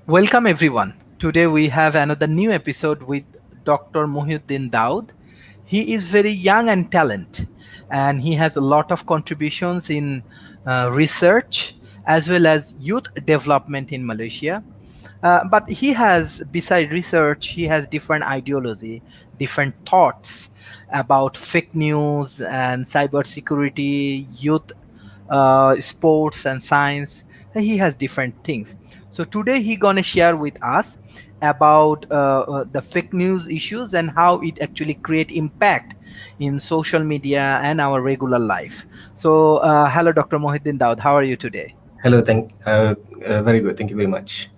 Welcome everyone. Today we have another new episode with Dr. Maahyuddin Daud. He is very young and talented, and he has a lot of contributions in research as well as youth development in Malaysia. But he has, beside research, he has different ideology, different thoughts about fake news and cybersecurity, youth sports and science. He has different things. So today he gonna share with us about the fake news issues and how it actually create impact in social media and our regular life. So hello, Dr. Mohiddin Daud, how are you today? Hello, very good. Thank you very much.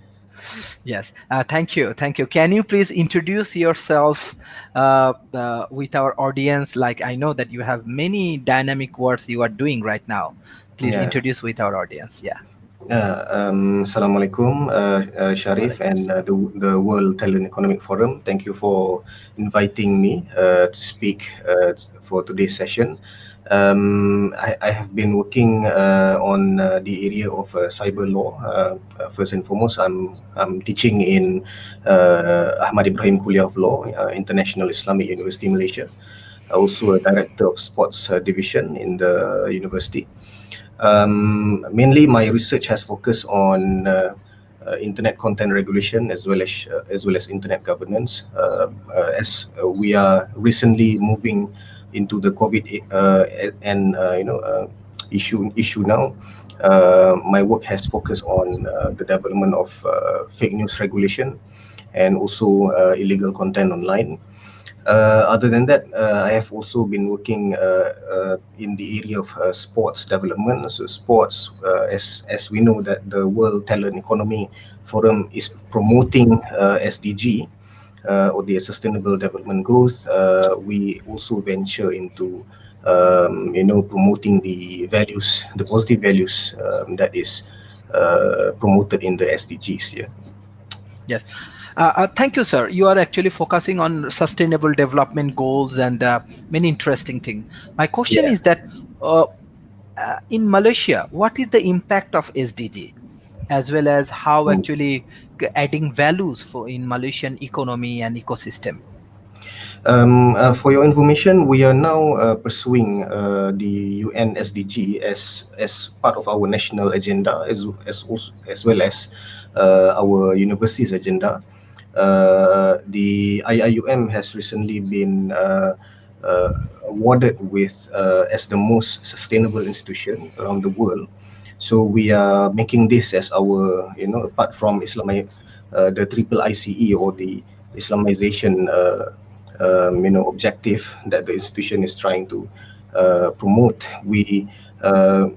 Yes, thank you. Can you please introduce yourself with our audience? Like, I know that you have many dynamic works you are doing right now. Please Yeah, introduce with our audience. Yeah. Assalamualaikum, Sharif, Walaikum and salam. the World Talent Economic Forum. Thank you for inviting me to speak for today's session. I have been working on the area of cyber law. First and foremost, I'm teaching in Ahmad Ibrahim Kuliah of Law, International Islamic University, Malaysia. Also a director of sports division in the university. Mainly, my research has focused on internet content regulation as well as internet governance. As we are recently moving into the COVID and issue now. My work has focused on the development of fake news regulation and also illegal content online. Other than that, I have also been working in the area of sports development. So sports, as we know that the World Talent Economy Forum is promoting SDG or the Sustainable Development Growth. We also venture into promoting the values, the positive values that is promoted in the SDGs. Yeah. Yes. Thank you, sir. You are actually focusing on sustainable development goals and many interesting things. My question Yeah. is that uh, in Malaysia, what is the impact of SDG, as well as how Mm. actually adding values for in Malaysian economy and ecosystem? For your information, we are now pursuing the UN SDG as part of our national agenda, as well as our university's agenda. The IIUM has recently been awarded with as the most sustainable institution around the world. So we are making this as our, apart from the triple ICE or the Islamization objective that the institution is trying to promote. We uh,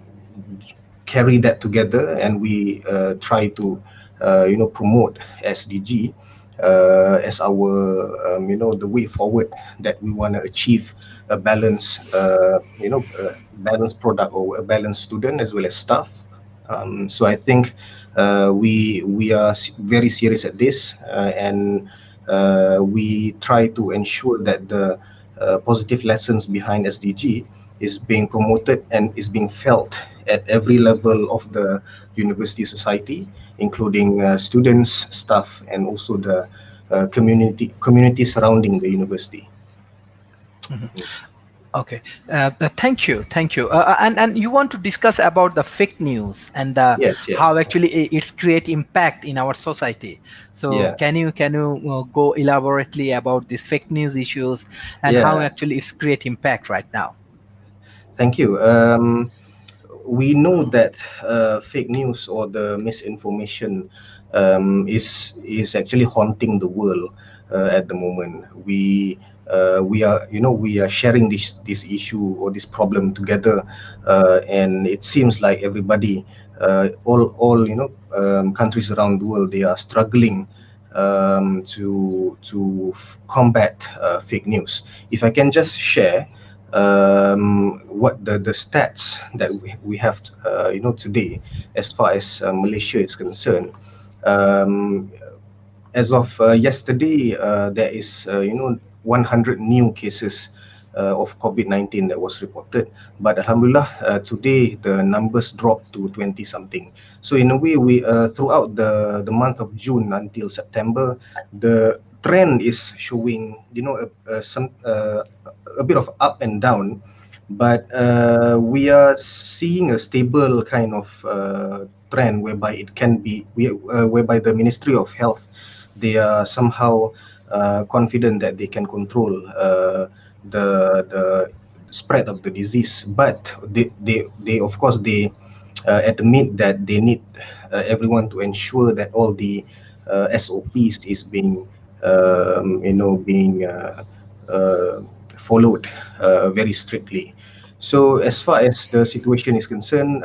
carry that together and we try to promote SDG as our the way forward that we want to achieve a balanced product or a balanced student as well as staff. So I think we are very serious at this, and we try to ensure that the positive lessons behind SDG is being promoted and is being felt at every level of the university society, including students, staff, and also the community surrounding the university. Mhm. Okay, thank you, thank you. And you want to discuss about the fake news and Yes, yes, how actually it's create impact in our society. So yeah, can you go elaborately about these fake news issues and how yeah. actually it's create impact right now? Thank you. We know that fake news or the misinformation is actually haunting the world at the moment. We are sharing this issue or this problem together, and it seems like everybody, all countries around the world, they are struggling to combat fake news. If I can just share what the stats that we have today as far as Malaysia is concerned. Um, as of yesterday, there is 100 new cases of COVID-19 that was reported. But Alhamdulillah, today the numbers dropped to 20 something. So in a way, we throughout the month of June until September, the trend is showing, a bit of up and down, but we are seeing a stable kind of trend whereby it can be, whereby the Ministry of Health, they are somehow confident that they can control the spread of the disease. But they of course they admit that they need everyone to ensure that all the SOPs is being being uh, followed very strictly. So as far as the situation is concerned,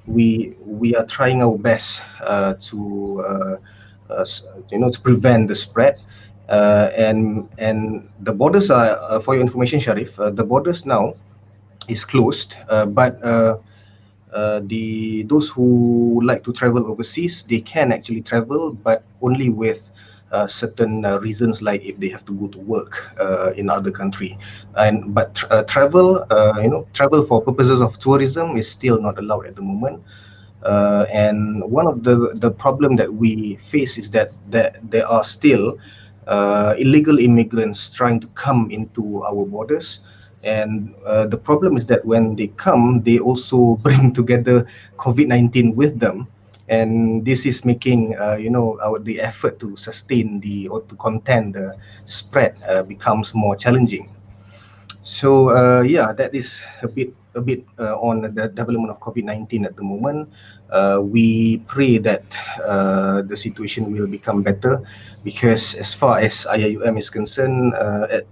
we are trying our best to prevent the spread. And the borders are, for your information, Sharif, the borders now is closed, but the those who like to travel overseas, they can actually travel, but only with certain reasons, like if they have to go to work in other country. And but travel, travel for purposes of tourism is still not allowed at the moment. And one of the problem that we face is that there are still illegal immigrants trying to come into our borders. And the problem is that when they come, they also bring together COVID-19 with them, and this is making the effort to sustain the or to contain the spread becomes more challenging. So yeah, that is a bit on the development of COVID-19 at the moment. We pray that the situation will become better, because as far as IIUM is concerned,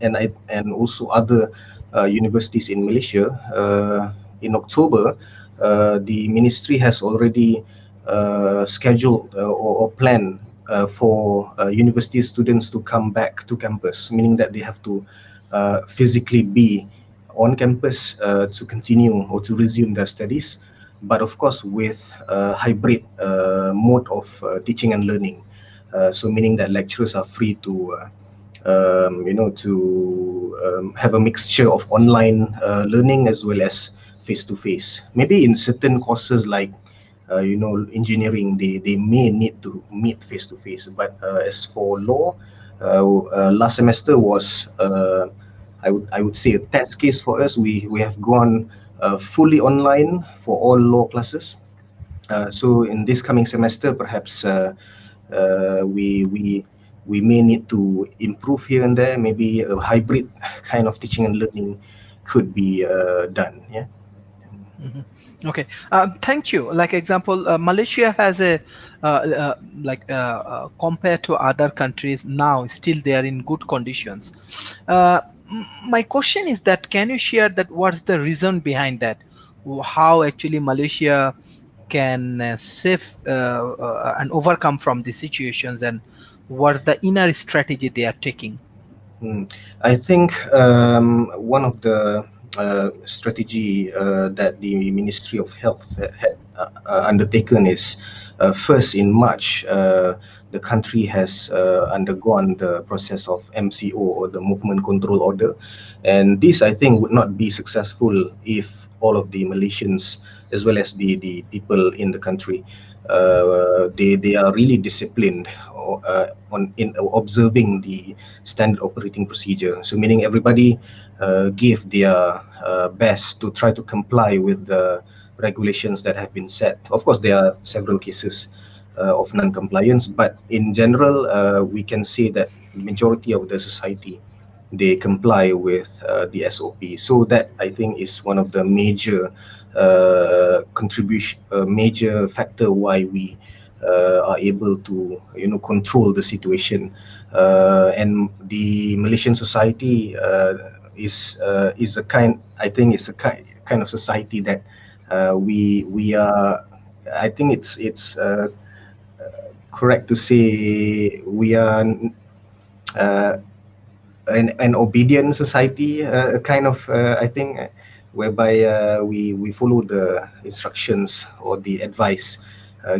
and also other universities in Malaysia, in October, the ministry has already scheduled or planned for university students to come back to campus, meaning that they have to physically be on campus to continue or to resume their studies, but of course with hybrid mode of teaching and learning. So meaning that lecturers are free to have a mixture of online learning as well as face to face. Maybe in certain courses like engineering, they may need to meet face to face. But as for law, last semester was I would say a test case for us. We have gone fully online for all law classes. So in this coming semester, perhaps we may need to improve here and there. Maybe a hybrid kind of teaching and learning could be done. Yeah. Mhm. Okay, thank you. Like example, Malaysia has a compared to other countries now, still they are in good conditions. My question is that can you share that what's the reason behind that? How actually Malaysia can save and overcome from the situations, and what's the inner strategy they are taking? Hmm. I think one of the strategy that the Ministry of Health had undertaken is, first in March, the country has undergone the process of MCO, or the Movement Control Order, and this I think would not be successful if all of the Malaysians, as well as the people in the country, they are really disciplined on in observing the standard operating procedure. So meaning everybody gave their best to try to comply with the regulations that have been set. Of course, there are several cases of non-compliance, but in general, we can say that majority of the society, they comply with the SOP. So that I think is one of the major contribution, major factor why we are able to control the situation. And the Malaysian society is a kind, I think it's a kind of society that we are. I think it's correct to say we are uh, an obedient society, a kind of I think, whereby we follow the instructions or the advice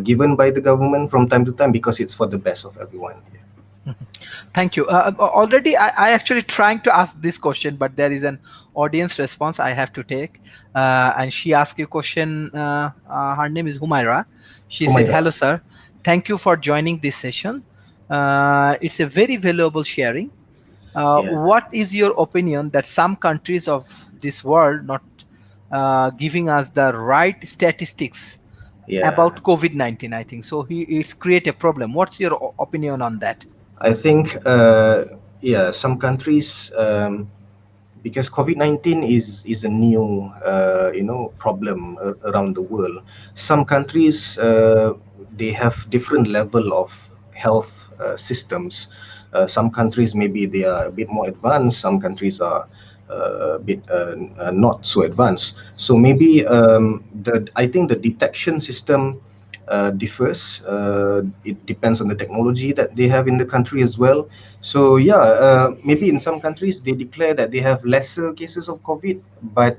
given by the government from time to time, because it's for the best of everyone. Mhm. Thank you. Already, I actually trying to ask this question, but there is an audience response I have to take. And she asked you a question. Her name is Humaira. She said, Humaira. "Hello, sir. Thank you for joining this session. It's a very valuable sharing. Yeah, What is your opinion that some countries of this world not giving us the right statistics yeah. about COVID-19? I think so. It's create a problem. What's your opinion on that?" I think, yeah, some countries, because COVID-19 is a new, problem around the world. Some countries, they have different level of health systems. Some countries maybe they are a bit more advanced. Some countries are a bit not so advanced. So maybe I think the detection system differs. It depends on the technology that they have in the country as well. So yeah, maybe in some countries they declare that they have lesser cases of COVID, but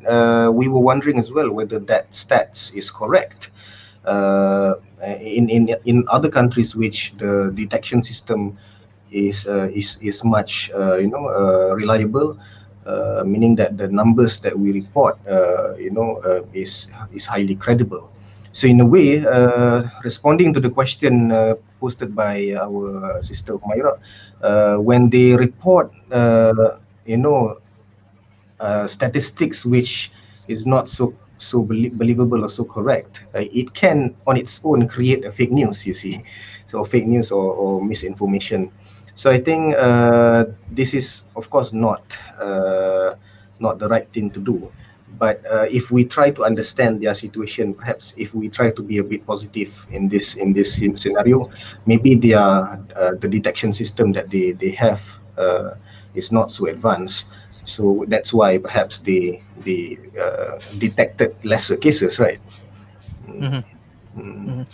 we were wondering as well whether that stats is correct. In other countries which the detection system is much reliable, meaning that the numbers that we report is highly credible. So in a way, responding to the question posted by our sister Humaira, when they report you know statistics which is not believable or so correct, it can on its own create a fake news. You see, so fake news or misinformation. So I think this is of course not the right thing to do. But if we try to understand their situation, perhaps if we try to be a bit positive in this scenario, maybe the detection system that they have is not so advanced, so that's why perhaps they detected lesser cases, right? Mm, Mhm. mm, Mhm.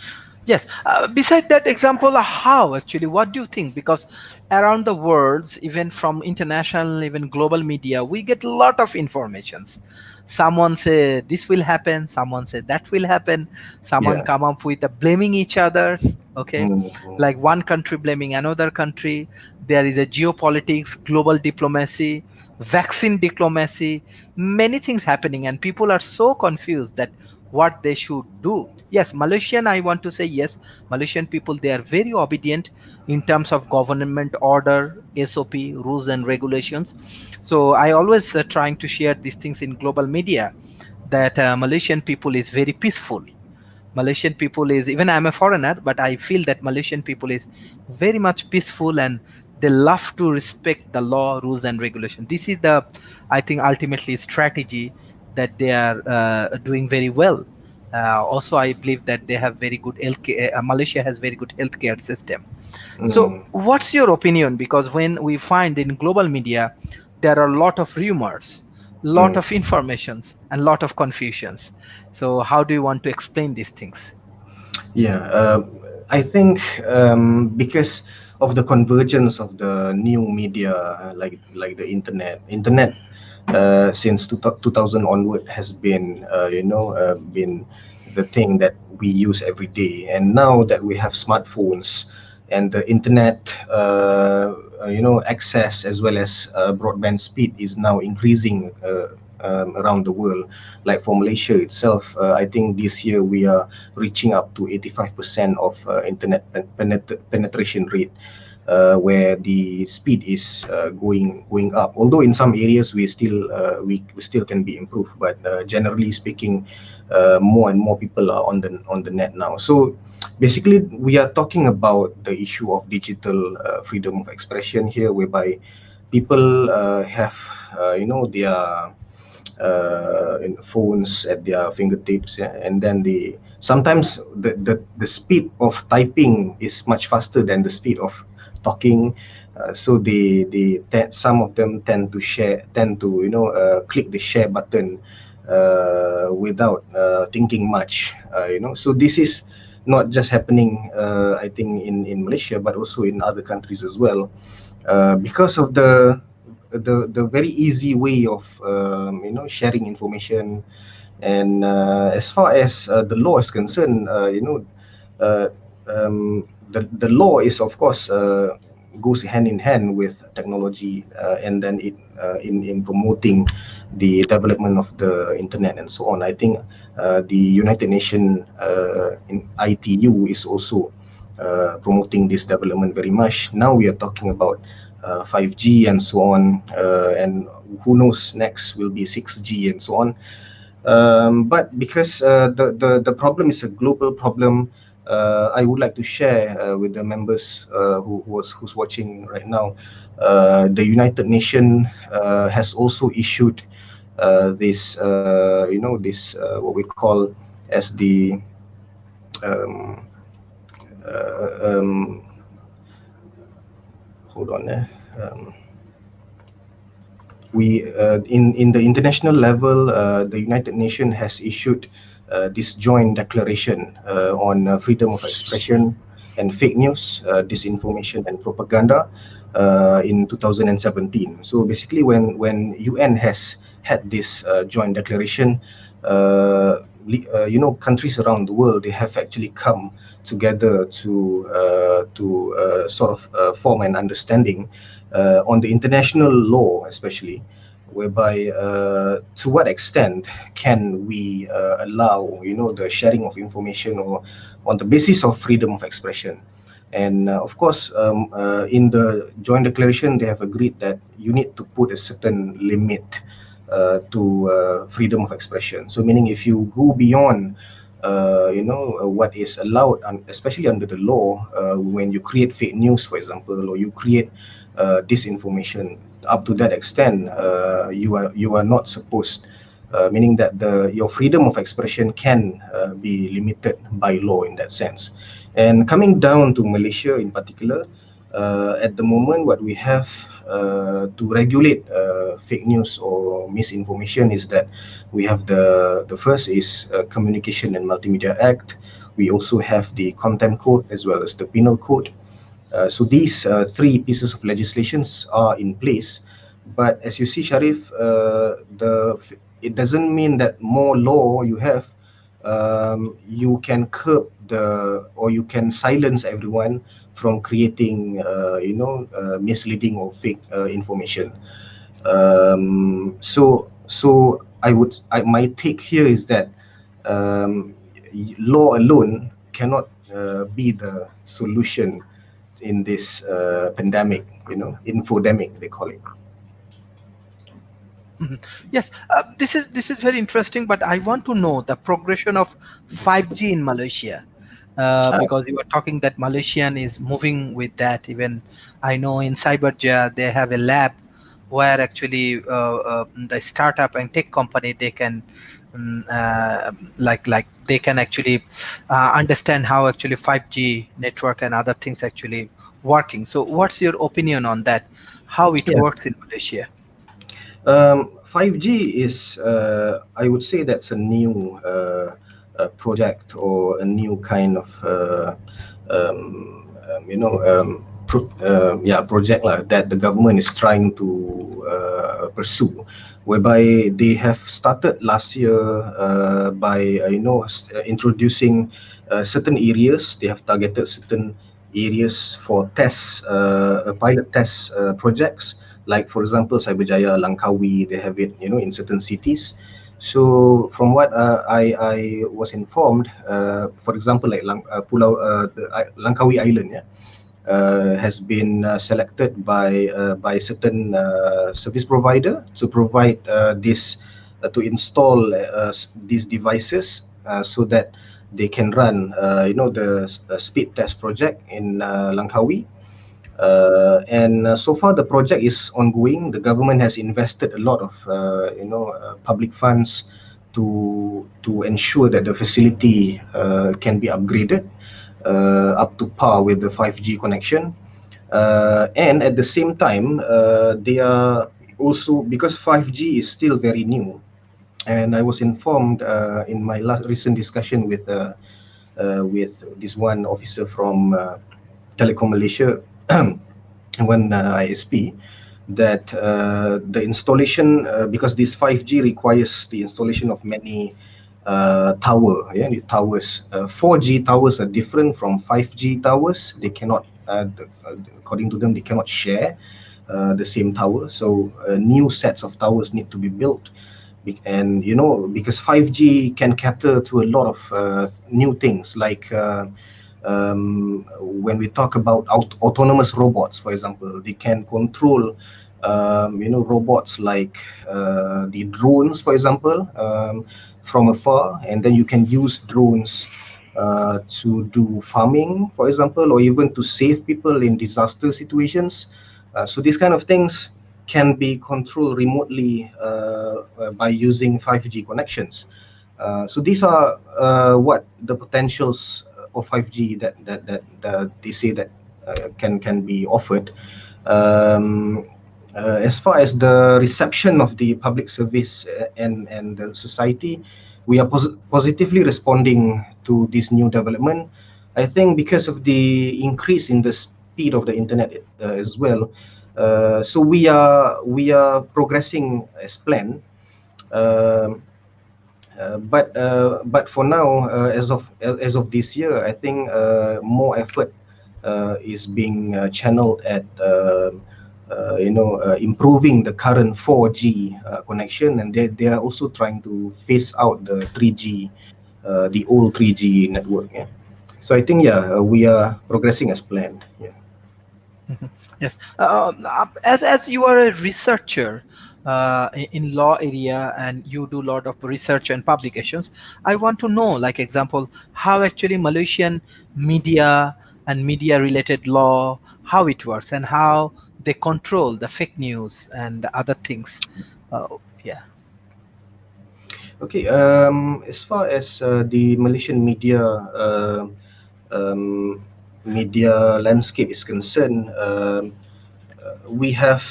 Yes. Beside that example, how actually? What do you think? Because around the world, even from international, even global media, we get a lot of informations. Someone say this will happen. Someone say that will happen. Someone yeah. come up with blaming each others. Okay, Mm, mm, like one country blaming another country. There is a geopolitics, global diplomacy, vaccine diplomacy, many things happening, and people are so confused that what they should do. Yes, Malaysian, I want to say yes, Malaysian people, they are very obedient in terms of government order, SOP, rules and regulations. So I always trying to share these things in global media that Malaysian people is very peaceful. Malaysian people is, even I'm a foreigner, but I feel that Malaysian people is very much peaceful and they love to respect the law, rules, and regulation. This is the, I think, ultimately strategy that they are doing very well. Also, I believe that they have very good healthcare. Malaysia has very good healthcare system. So, mm. what's your opinion? Because when we find in global media, there are a lot of rumors, lot Mm. of informations, and lot of confusions. So, how do you want to explain these things? Yeah, I think because of the convergence of the new media, like the internet since 2000 onward has been been the thing that we use every day. And now that we have smartphones and the internet, access as well as broadband speed is now increasing around the world. Like for Malaysia itself, I think this year we are reaching up to 85% of internet penetration rate, where the speed is going up. Although in some areas we still can be improved, but generally speaking, more and more people are on the net now. So basically, we are talking about the issue of digital freedom of expression here, whereby people have their phones at their fingertips, yeah? And then they sometimes the speed of typing is much faster than the speed of talking. So some of them tend to click the share button without thinking much, so this is not just happening, I think, in Malaysia, but also in other countries as well, because of the very easy way of sharing information. And as far as the law is concerned, uh, the law is of course goes hand in hand with technology, and then it in promoting the development of the internet and so on. I think the United Nations in ITU is also promoting this development very much. Now we are talking about 5G and so on, and who knows, next will be 6G and so on. But because the problem is a global problem, I would like to share with the members who's watching right now. The United Nations has also issued this this what we call as the um, um, hold on we in the international level, the United Nations has issued this joint declaration on freedom of expression and fake news, disinformation and propaganda in 2017. So basically, when UN has had this joint declaration, countries around the world, they have actually come together to sort of form an understanding on the international law, especially, whereby to what extent can we allow the sharing of information or on the basis of freedom of expression. And of course, in the joint declaration, they have agreed that you need to put a certain limit to freedom of expression. So meaning if you go beyond what is allowed, especially under the law, when you create fake news, for example, or you create disinformation, up to that extent, you are not supposed, meaning that your freedom of expression can be limited by law in that sense. And coming down to Malaysia in particular, at the moment, what we have to regulate fake news or misinformation is that we have the first is Communication and Multimedia Act. We also have the Content Code as well as the Penal Code. So these three pieces of legislations are in place, but as you see, Sharif, it doesn't mean that more law you have, you can curb or you can silence everyone from creating, misleading or fake information. So my take here is that um, law alone cannot be the solution in this pandemic, infodemic they call it. Mhm. Yes, this is very interesting, but I want to know the progression of 5G in Malaysia, Ah, because you were talking that Malaysian is moving with that. Even I know in Cyberja they have a lab where actually the startup and tech company, they can like they can actually understand how actually 5G network and other things actually working. So what's your opinion on that? How it yeah. works in Malaysia? 5G is, I would say, that's a new project or a new kind of, project that the government is trying to pursue, whereby they have started last year by, introducing certain areas. They have targeted certain areas for tests, pilot test projects, like for example Cyberjaya, Langkawi, they have it in certain cities. So from what I was informed, for example, like Langkawi Island, yeah, has been selected by certain service provider to provide this to install these devices so that they can run the speed test project in Langkawi. And so far the project is ongoing. The government has invested a lot of public funds to ensure that the facility can be upgraded up to par with the 5G connection. And at the same time, they are also, because 5G is still very new, and I was informed in my last recent discussion with this one officer from Telecom Malaysia, one ISP, that the installation, because this 5G requires the installation of many the towers. 4G towers are different from 5G towers. They cannot according to them, they cannot share the same tower. So new sets of towers need to be built. And because 5G can cater to a lot of new things, like when we talk about autonomous robots, for example, they can control robots like the drones, for example, from afar, and then you can use drones to do farming, for example, or even to save people in disaster situations. So these kind of things can be controlled remotely by using 5G connections. So these are what the potentials of 5G that they say that can be offered. Um, as far as the reception of the public service and the society, we are positively responding to this new development. I think because of the increase in the speed of the internet as well. So we are progressing as planned. Um, but for now, as of this year, I think more effort is being channeled at improving the current 4G connection, and they are also trying to phase out the 3G, the old 3G network. Yeah. So I think we are progressing as planned. Yeah. Mhm. Yes. As you are a researcher in law area and you do a lot of research and publications, I want to know, like example, how actually Malaysian media and media related law, how it works and how they control the fake news and other things. Yeah. Okay. As far as the Malaysian um, media landscape is concerned, we have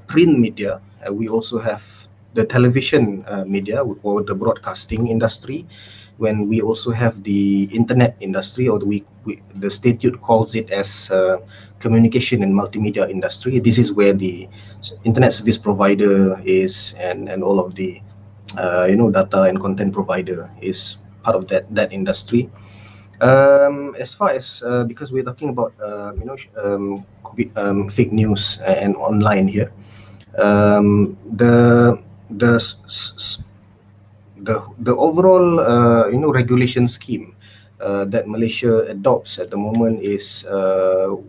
print media. We also have the television media or the broadcasting industry. When we also have the internet industry, or the statute calls it as communication and multimedia industry. This is where the internet service provider is, and all of the data and content provider is part of that industry. As far as because we're talking about fake news and online here, the the overall regulation scheme that Malaysia adopts at the moment is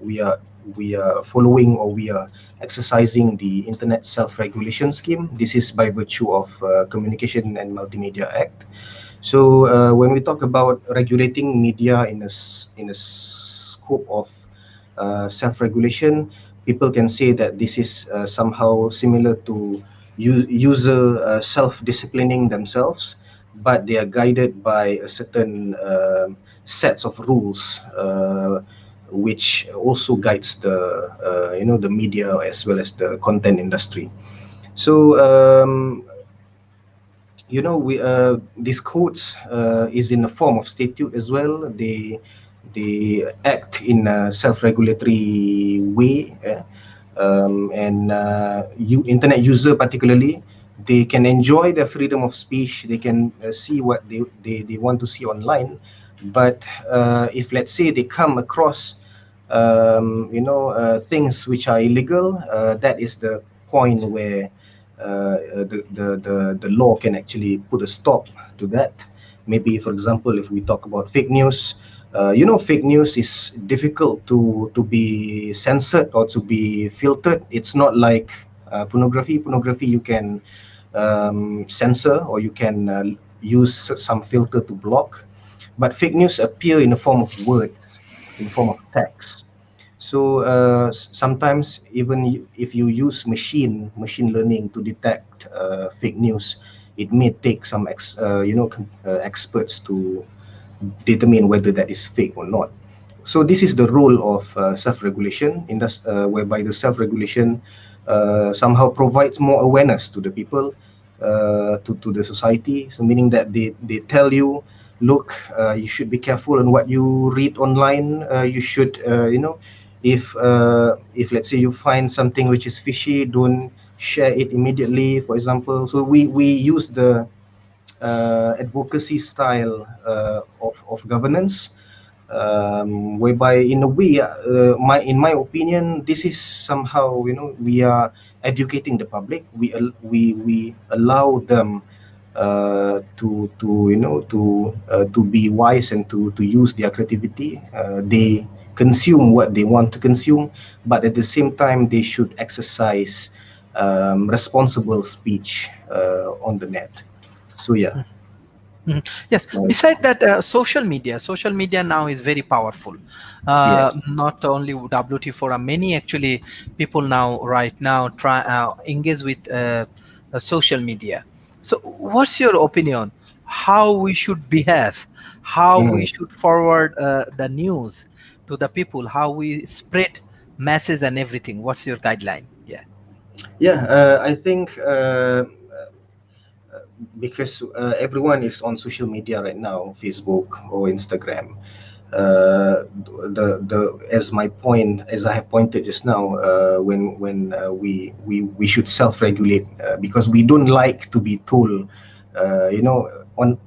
we are following, or we are exercising the Internet Self-Regulation Scheme. This is by virtue of Communication and Multimedia Act. So when we talk about regulating media in a scope of self-regulation, people can say that this is somehow similar to user self-disciplining themselves, but they are guided by a certain sets of rules, which also guides the media as well as the content industry. So we these codes is in the form of statute as well. They act in a self-regulatory way, and internet user particularly, they can enjoy their freedom of speech. They can see what they want to see online. But if, let's say, they come across things which are illegal, that is the point where the law can actually put a stop to that. Maybe, for example, if we talk about fake news, fake news is difficult to be censored or to be filtered. It's not like pornography. Pornography you can censor, or you can use some filter to block. But fake news appear in the form of words, in the form of text. So sometimes, even if you use machine learning to detect fake news, it may take some experts to determine whether that is fake or not. So this is the role of self-regulation, whereby the self-regulation somehow provides more awareness to the people, to the society. So meaning that they tell you, look, you should be careful on what you read online. You should, if let's say you find something which is fishy, don't share it immediately, for example. So we use the advocacy style of governance whereby in a way, my in my opinion, this is somehow, we are educating the public. We allow them to be wise and to use their creativity. They consume what they want to consume, but at the same time they should exercise responsible speech on the net. So yeah. Mhm. Yes. my- Beside that, social media now is very powerful. yes. Not only WT Forum, many actually people now, right now, try engage with social media. So, what's your opinion? How we should behave? How we Mhm. should forward the news to the people? How we spread message and everything? What's your guideline? Yeah. Yeah, I think because everyone is on social media right now, Facebook or Instagram. The As my point, as I have pointed just now, when we should self-regulate, because we don't like to be told, on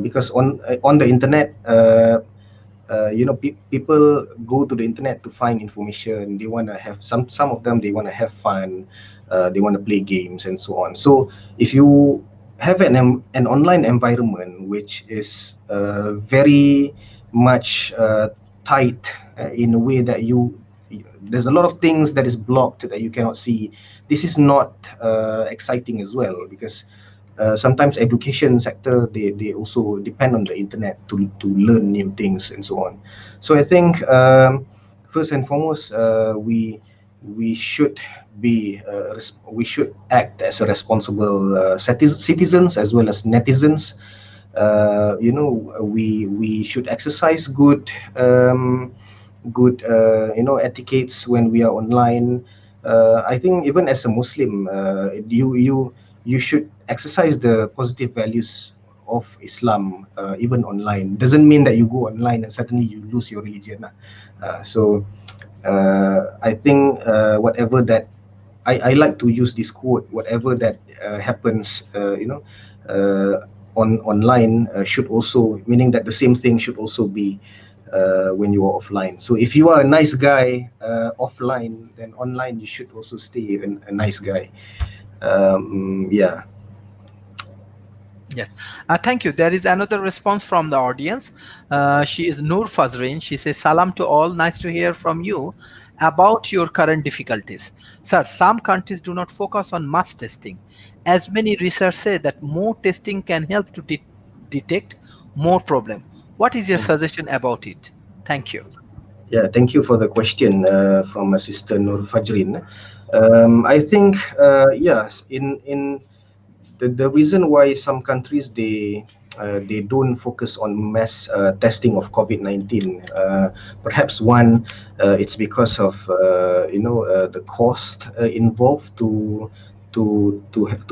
because on the internet. People go to the internet to find information. They want to have some of them, they want to have fun, they want to play games and so on. So if you have an online environment which is very much tight, in a way that there's a lot of things that is blocked that you cannot see. This is not exciting as well, because sometimes education sector, they also depend on the internet to learn new things and so on. So I think, first and foremost, we should we should act as a responsible citizens as well as netizens. We should exercise good etiquettes when we are online. I think even as a Muslim, you should exercise the positive values of Islam, even online. Doesn't mean that you go online and suddenly you lose your religion. So I think, whatever that I like to use this quote: whatever that happens, on online, should also, meaning that the same thing should also be when you are offline. So if you are a nice guy offline, then online you should also stay a nice guy. Yeah. Yes. Thank you. There is another response from the audience. She is Noor Fazrin. She says, Salam to all. Nice to hear from you about your current difficulties. Sir, some countries do not focus on mass testing. As many research say that more testing can help to detect more problem. What is your suggestion about it? Thank you. Yeah, thank you for the question from my sister Nur Fajrin. I think, yes, in the reason why some countries, they don't focus on mass testing of COVID-19. Perhaps one, it's because of the cost involved to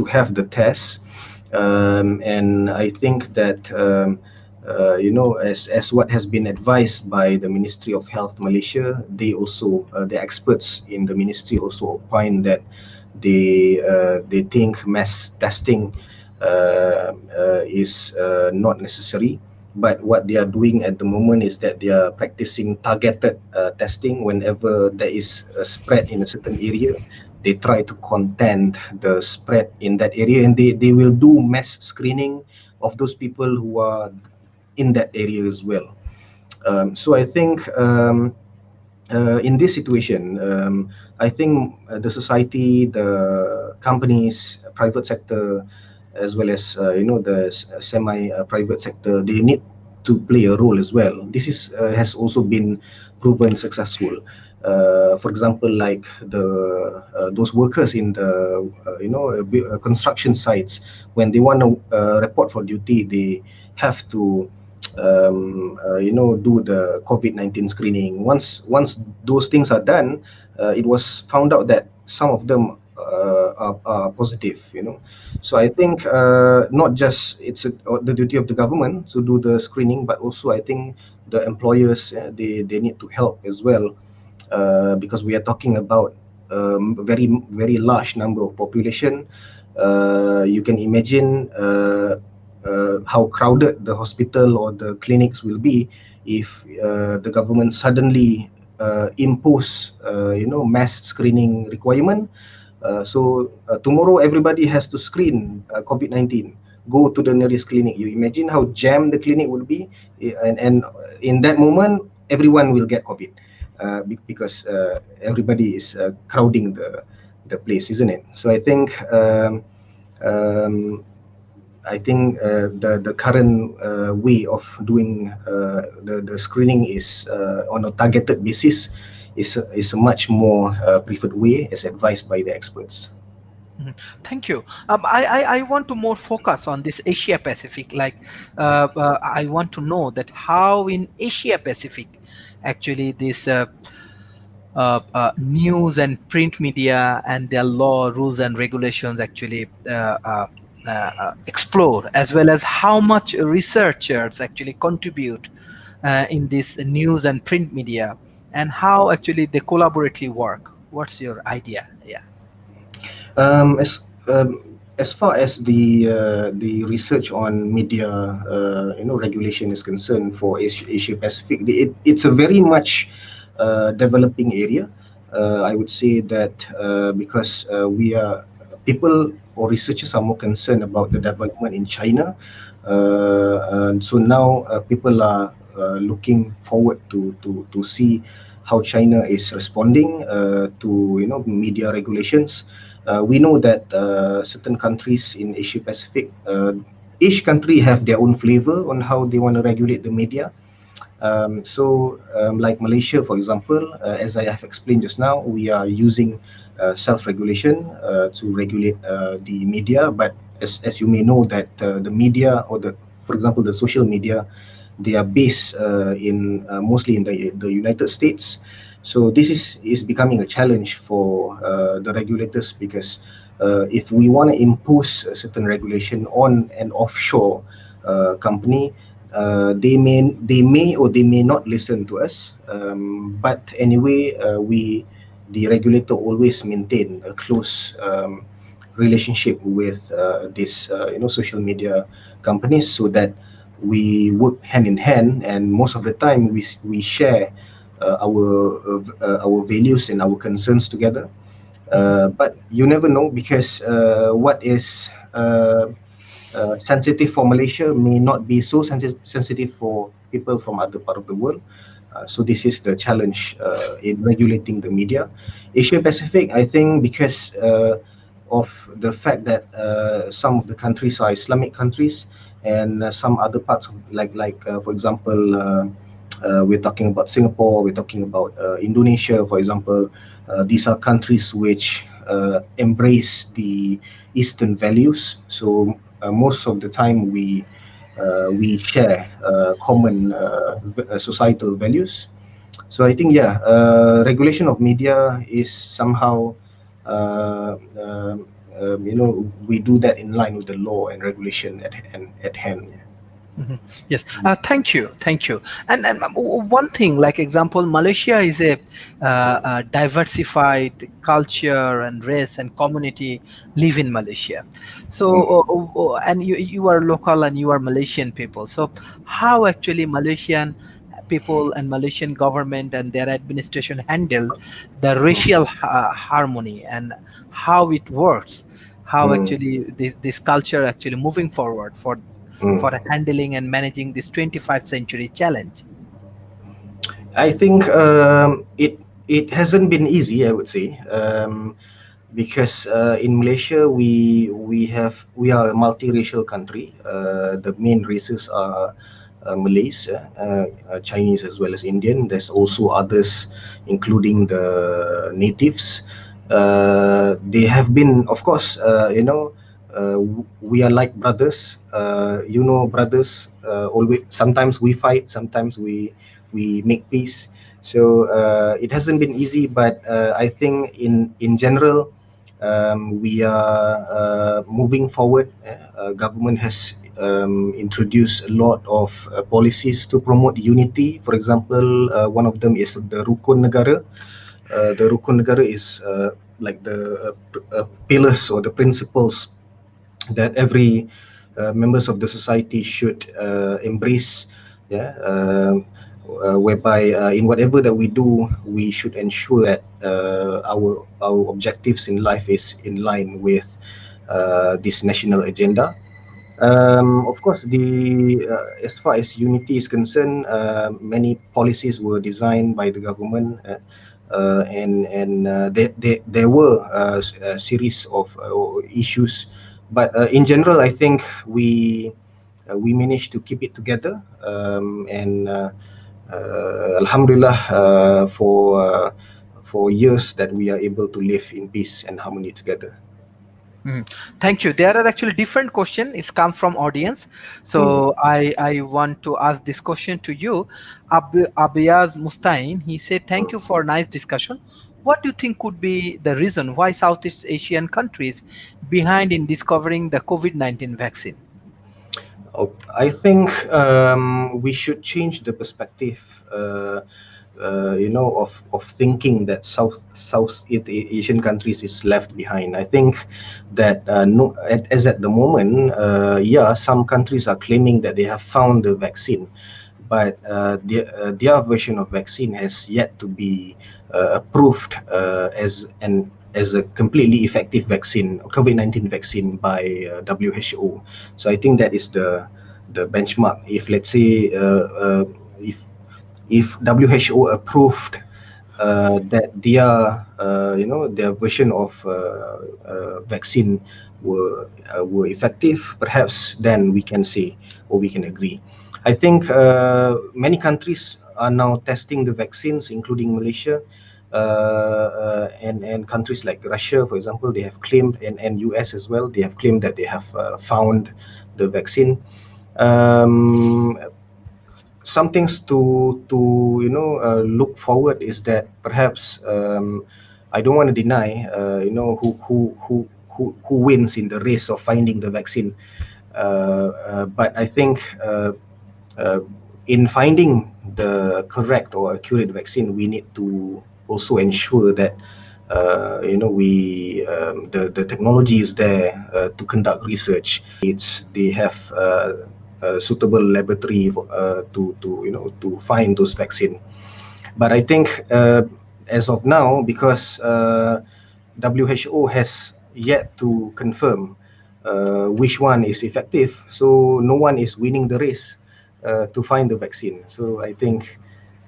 have the test. And I think that, as what has been advised by the Ministry of Health Malaysia, the experts in the ministry also opine that they think mass testing is not necessary. But what they are doing at the moment is that they are practicing targeted testing. Whenever there is a spread in a certain area, they try to contain the spread in that area, and they will do mass screening of those people who are in that area as well. So I think, in this situation, I think the society, the companies, private sector, as well as the semi-private sector, they need to play a role as well. This is has also been proven successful. For example, like those workers in the construction sites, when they want to report for duty, they have to do the COVID-19 screening. Once those things are done, it was found out that some of them are positive. So I think, not just it's the duty of the government to do the screening, but also I think the employers, they need to help as well, because we are talking about very very large number of population. You can imagine how crowded the hospital or the clinics will be if the government suddenly impose mass screening requirement. Tomorrow everybody has to screen COVID-19. Go to the nearest clinic. You imagine how jammed the clinic will be, and in that moment, everyone will get COVID because everybody is crowding the place, isn't it? So um, the current way of doing the screening is on a targeted basis is a much more preferred way, as advised by the experts. Mhm. Thank you. I want to more focus on this Asia Pacific. I want to know that how in Asia Pacific, actually, this news and print media and their law, rules, and regulations actually explore, as well as how much researchers actually contribute in this news and print media, and how actually they collaboratively work. What's your idea? Yeah. Um, as as far as the research on media, regulation is concerned for Asia Pacific, it's a very much developing area. I would say that because we are people or researchers are more concerned about the development in China, and so now people are looking forward to see how China is responding to media regulations. We know that certain countries in Asia Pacific, each country have their own flavor on how they want to regulate the media. Like Malaysia, for example, as I have explained just now, we are using self-regulation to regulate the media. But as you may know, that the media or for example, the social media, they are based in mostly in the United States. So this is becoming a challenge for the regulators, because if we want to impose a certain regulation on an offshore company, they may or they may not listen to us. But anyway, the regulator always maintain a close relationship with these social media companies, so that we work hand in hand, and most of the time we share our values and our concerns together. Mhm. But you never know, because what is sensitive for Malaysia may not be so sensitive for people from other part of the world. So this is the challenge in regulating the media. Asia Pacific, I think, because of the fact that some of the countries are Islamic countries, and some other parts of, for example, we're talking about Singapore, we're talking about Indonesia, for example. These are countries which embrace the Eastern values. So most of the time we share common societal values. So I think, yeah, regulation of media is somehow, we do that in line with the law and regulation at hand. Mhm. Yes, thank you, thank you. And one thing, like example, Malaysia is a diversified culture and race and community live in Malaysia. So, and you are local and you are Malaysian people. So, how actually Malaysian people and Malaysian government and their administration handle the racial harmony, and how it works, how Mm, actually this culture actually moving forward for mm. handling and managing this 21st century challenge. I think it hasn't been easy, I would say, because in Malaysia we are a multiracial country. The main races are Malays, Chinese, as well as Indian. There's also others, including the natives. They have been, of course, we are like brothers. Brothers. Always, sometimes we fight, sometimes we make peace. So it hasn't been easy, but I think in general, we are moving forward. Government has introduced a lot of policies to promote unity. For example, one of them is the Rukun Negara. The Rukun Negara is like the pillars or the principles that every members of the society should embrace. Yeah. whereby in whatever that we do, we should ensure that our objectives in life is in line with this national agenda. Of course, the as far as unity is concerned, many policies were designed by the government, and there were a series of issues, but in general, I think we managed to keep it together, and Alhamdulillah, for years that we are able to live in peace and harmony together. Mm. Thank you. There are actually different questions. It's come from audience. Mm. So I want to ask this question to you. Abiyaz Mustain, he said, thank you for a nice discussion. What do you think could be the reason why Southeast Asian countries behind in discovering the COVID-19 vaccine? I think we should change the perspective. Of thinking that Southeast Asian countries is left behind. I think that no, as at the moment, yeah, some countries are claiming that they have found the vaccine, but their version of vaccine has yet to be approved as a completely effective vaccine, COVID-19 vaccine by WHO. So I think that is the benchmark. If let's say if WHO approved that their version of vaccine were effective, perhaps then we can say or we can agree. I think many countries are now testing the vaccines, including Malaysia. And countries like Russia, for example, they have claimed, and US as well, they have claimed that they have found the vaccine. Um, some things to look forward is that perhaps I don't want to deny who wins in the race of finding the vaccine, but I think uh, in finding the correct or accurate vaccine, we need to also ensure that we the technology is there to conduct research. They have a suitable laboratory to find those vaccine. But I think as of now, because WHO has yet to confirm which one is effective, so no one is winning the race to find the vaccine. So I think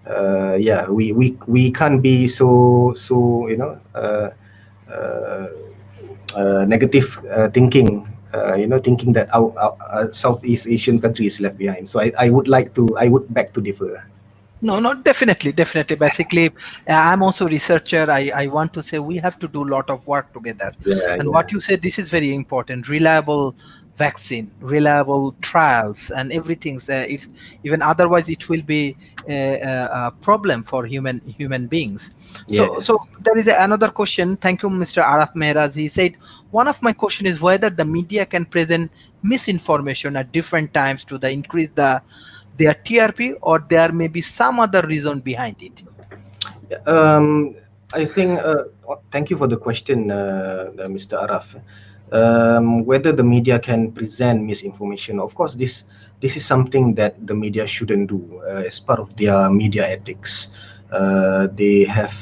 yeah, we can't be so uh, negative thinking, thinking that our Southeast Asian country is left behind. So I would beg to differ. No, no, definitely, definitely. Basically, I'm also a researcher. I want to say we have to do a lot of work together. Yeah, And yeah, what you said, this is very important. Reliable vaccine, reliable trials, and everything's there. It's even otherwise it will be a problem for human beings. So yes. there is another question. Thank you, Mr. Araf Mehraz. He said one of my question is whether the media can present misinformation at different times to the increase their TRP, or there may be some other reason behind it. Yeah, I think, thank you for the question, Mr. Araf. Whether the media can present misinformation, of course, this is something that the media shouldn't do as part of their media ethics. They have,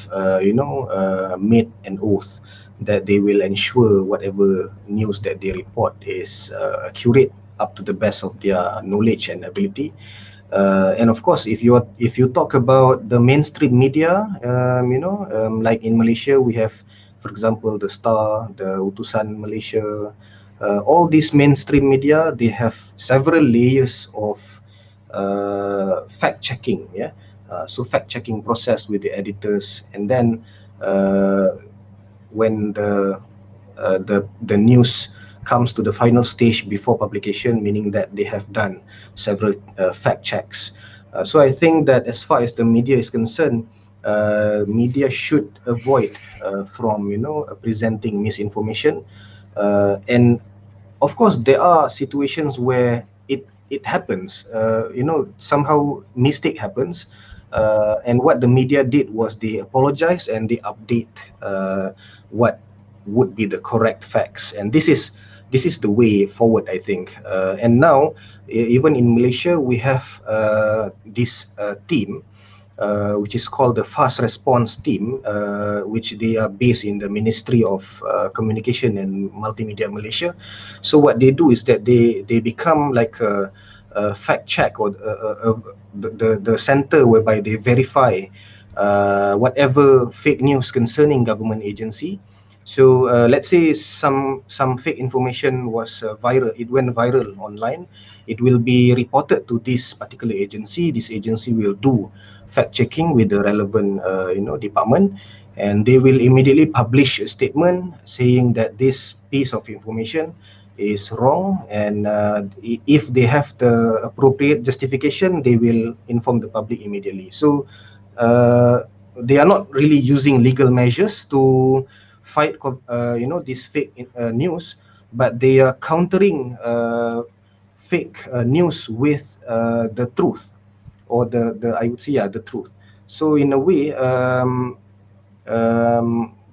made an oath that they will ensure whatever news that they report is accurate up to the best of their knowledge and ability. And of course, if you talk about the mainstream media, like in Malaysia, we have, for example, the Star, the Utusan Malaysia, all these mainstream media, they have several layers of fact checking. Yeah, so fact checking process with the editors, and then when the news comes to the final stage before publication, meaning that they have done several fact checks. So I think that as far as the media is concerned, media should avoid from presenting misinformation, and of course there are situations where it happens, somehow mistake happens, and what the media did was they apologize and they update what would be the correct facts, and this is this is the way forward, I think. And now, even in Malaysia, we have this team, which is called the Fast Response Team, which they are based in the Ministry of Communication and Multimedia Malaysia. So what they do is that they become like a fact check, or the center whereby they verify whatever fake news concerning government agency. So let's say some fake information was viral, it went viral online. It will be reported to this particular agency. This agency will do fact checking with the relevant department, and they will immediately publish a statement saying that this piece of information is wrong, and if they have the appropriate justification, they will inform the public immediately. So uh, they are not really using legal measures to fight this fake news, but they are countering fake news with the truth, or the I would say, yeah, the truth. So in a way,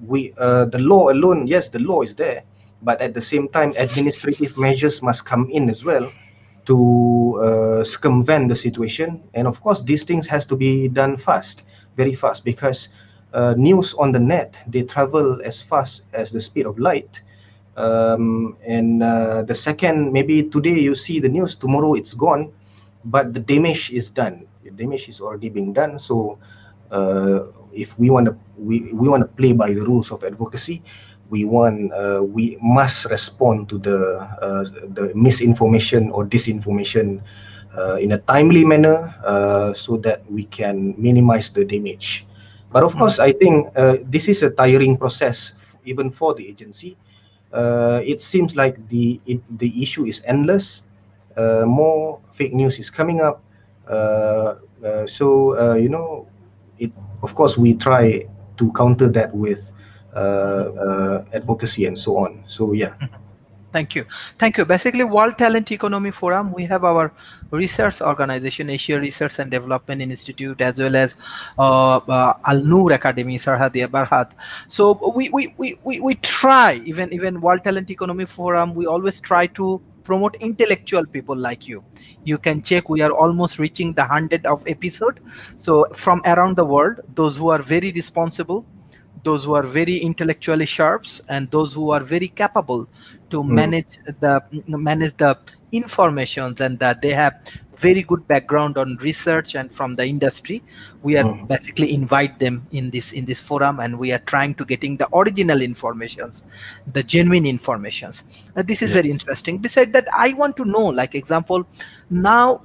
we the law alone, yes, the law is there, but at the same time, administrative measures must come in as well to circumvent the situation. And of course, these things has to be done fast, very fast, because news on the net, they travel as fast as the speed of light. And the second, maybe today you see the news, tomorrow it's gone, but the damage is done. The damage is already being done. So if we want to play by the rules of advocacy, we must respond to the misinformation or disinformation in a timely manner, so that we can minimize the damage. But of course, I think this is a tiring process, even for the agency. It seems like the issue is endless. More fake news is coming up. It, of course, we try to counter that with advocacy and so on. So yeah. Thank you. Thank you. Basically, World Talent Economy Forum, we have our research organization, Asia Research and Development Institute, as well as Al Noor Academy, Sarhadia Barhat. So we try, even World Talent Economy Forum, we always try to promote intellectual people like you. You can check, we are almost reaching the 100 of episode. So from around the world, those who are very responsible, those who are very intellectually sharps, and those who are very capable to Mm, manage the informations, and that they have very good background on research and from the industry. We are mm, basically invite them in this forum, and we are trying to getting the original informations, the genuine informations. This is yeah. very interesting. Beside that, I want to know, like example, now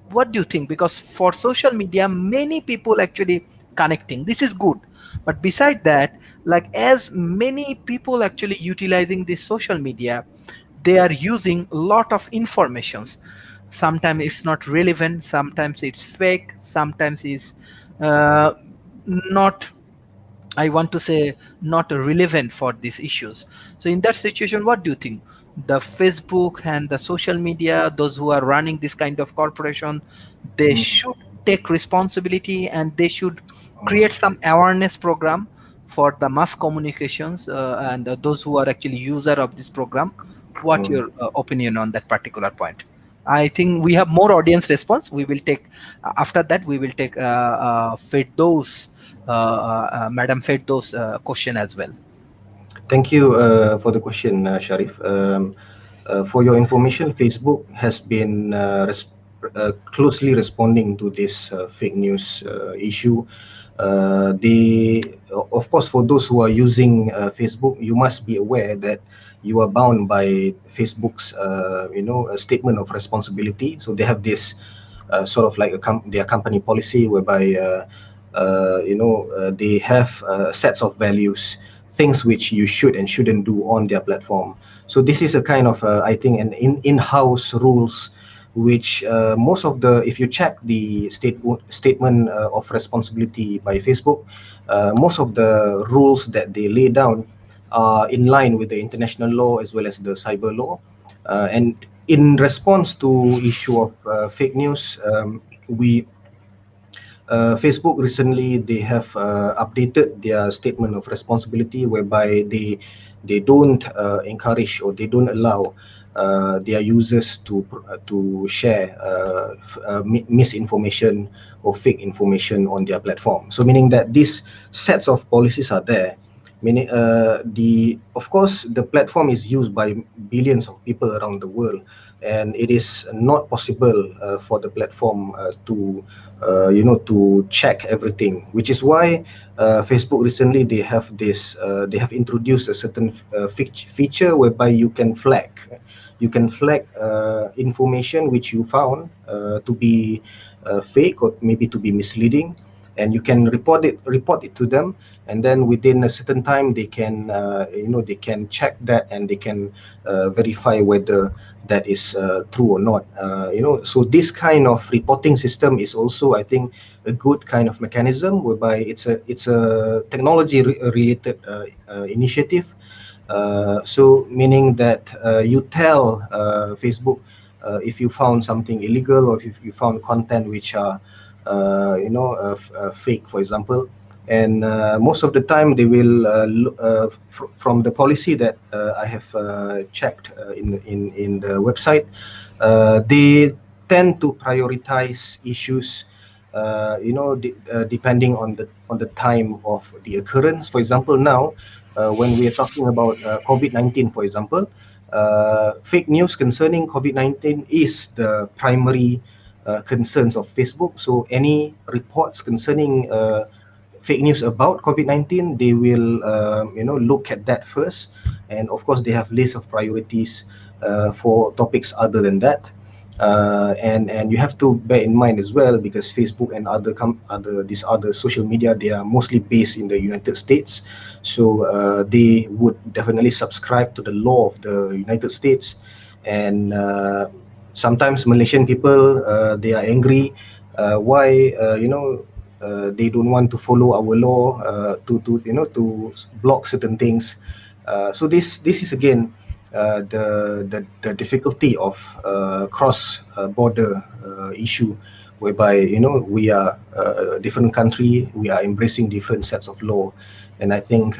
what do you think? Because for social media, many people actually connecting, this is good, but beside that, like as many people actually utilizing this social media, they are using a lot of informations. Sometimes it's not relevant, sometimes it's fake, sometimes it's uh, not, I want to say, not relevant for these issues. So in that situation, what do you think? The Facebook and the social media, those who are running this kind of corporation, they Mm, should take responsibility, and they should mm, create some awareness program for the mass communications, and those who are actually user of this program. What mm. your opinion on that particular point? I think we have more audience response. We will take after that. We will take Firdaus, Madam Firdaus question as well. Thank you for the question, Sharif. For your information, Facebook has been closely responding to this fake news issue. Of course, for those who are using Facebook, you must be aware that you are bound by Facebook's, a statement of responsibility. So they have this sort of like their company policy, whereby they have sets of values, things which you should and shouldn't do on their platform. So this is a kind of I think an in-house rules, which most of the, if you check the statement of responsibility by Facebook, most of the rules that they lay down are in line with the international law as well as the cyber law. And in response to issue of fake news, we Facebook recently they have updated their statement of responsibility, whereby they don't encourage, or they don't allow their users to share misinformation or fake information on their platform. So meaning that these sets of policies are there. Meaning, the of course the platform is used by billions of people around the world, and it is not possible for the platform to check everything, which is why Facebook recently they have introduced a certain feature whereby you can flag information which you found to be fake, or maybe to be misleading, and you can report it to them, and then within a certain time they can they can check that, and they can verify whether that is true or not. So this kind of reporting system is also, I think, a good kind of mechanism, whereby it's a technology related initiative. So meaning that you tell Facebook if you found something illegal, or if you found content which are fake, for example. And most of the time they will from the policy that I have checked in the website, they tend to prioritize issues depending on the time of the occurrence. For example, now when we are talking about COVID-19, for example, fake news concerning COVID-19 is the primary concerns of Facebook. So any reports concerning fake news about COVID-19, they will look at that first, and of course they have list of priorities for topics other than that. And you have to bear in mind as well, because Facebook and other these other social media, they are mostly based in the United States, so they would definitely subscribe to the law of the United States. And sometimes Malaysian people, they are angry why they don't want to follow our law, to block certain things. So this is again the difficulty of cross border issue, whereby we are a different country, we are embracing different sets of law, and I think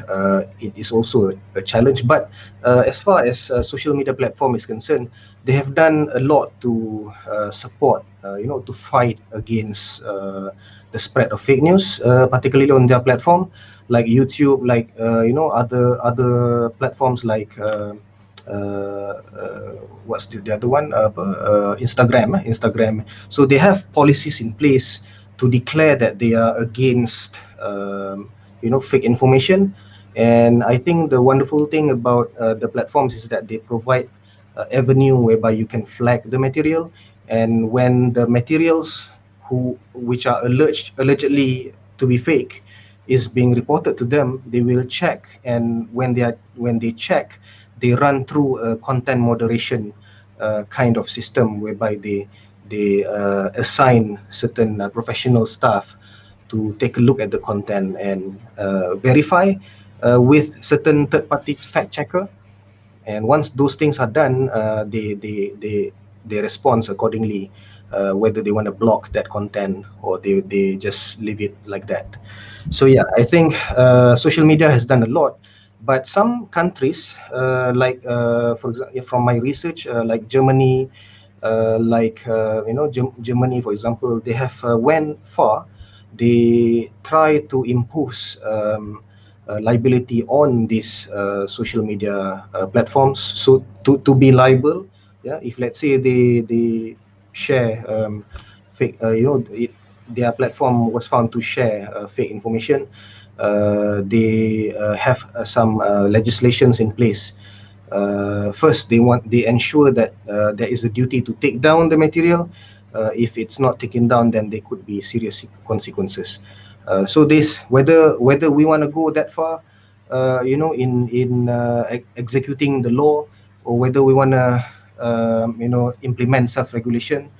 it is also a challenge. But as far as social media platform is concerned, they have done a lot to support, to fight against the spread of fake news, particularly on their platform, like YouTube, like other platforms like what's the other one? Instagram. So they have policies in place to declare that they are against fake information. And I think the wonderful thing about the platforms is that they provide avenue whereby you can flag the material, and when the materials which are allegedly to be fake is being reported to them, they will check, and when they check, they run through a content moderation kind of system, whereby they assign certain professional staff to take a look at the content and verify with certain third-party fact checker. And once those things are done, they respond accordingly, whether they want to block that content, or they just leave it like that. So yeah, I think social media has done a lot, but some countries, for example, from my research, like Germany, Germany, for example, they have went far. They try to impose liability on these social media platforms. So to be liable, yeah, if let's say they share fake, their platform was found to share fake information, they have some legislations in place. First, they ensure that there is a duty to take down the material. If it's not taken down, then there could be serious consequences. So this, whether we want to go that far, in executing the law, or whether we want to implement self-regulation.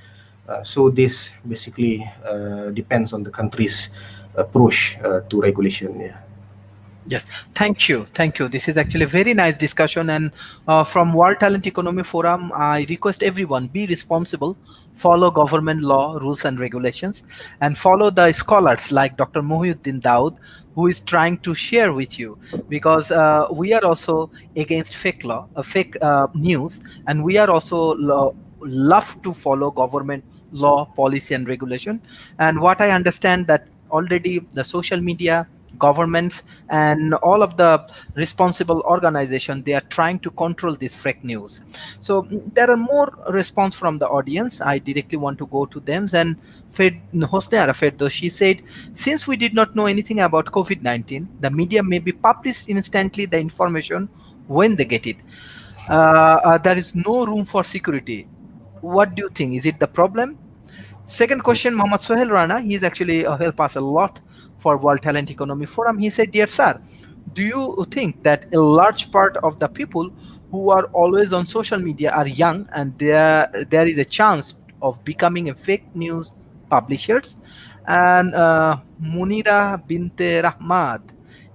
So this basically depends on the country's approach to regulation. Yeah. Yes, thank you. Thank you. This is actually a very nice discussion. And from World Talent Economy Forum, I request everyone be responsible, follow government law, rules, and regulations, and follow the scholars like Dr. Mohiuddin Daud, who is trying to share with you. Because we are also against fake law, fake news, and we are also love to follow government law, policy, and regulation. And what I understand that already the social media governments and all of the responsible organization, they are trying to control this fake news. So there are more response from the audience. I directly want to go to them. And Hosne Arafet, though, she said, since we did not know anything about COVID-19, the media may be published instantly the information when they get it. There is no room for security. What do you think? Is it the problem? Second question, Mohammad Sohel Rana, he's actually helped us a lot for World Talent Economy Forum. He said, dear sir, do you think that a large part of the people who are always on social media are young, and there is a chance of becoming a fake news publishers? And Munira Binte Rahmad,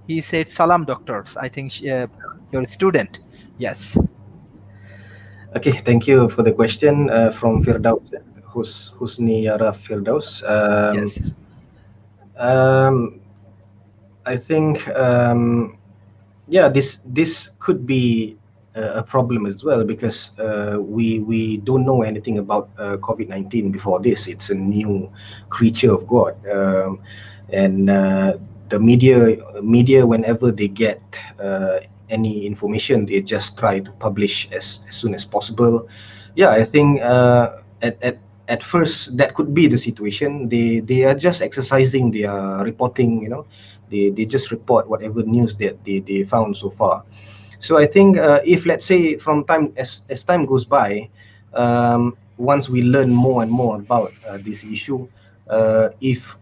he said, salam doctors. I think you're a student. Yes, Okay, thank you for the question from Firdaus, Husni Yara Firdaus. yes, Um, I think yeah, this could be a problem as well, because we don't know anything about COVID-19 before this. It's a new creature of God, and the media whenever they get any information, they just try to publish as soon as possible. Yeah, I think at first that could be the situation. They are just exercising their reporting, you know. They just report whatever news that they found so far. So I think if, let's say, from time as time goes by, once we learn more and more about this issue, if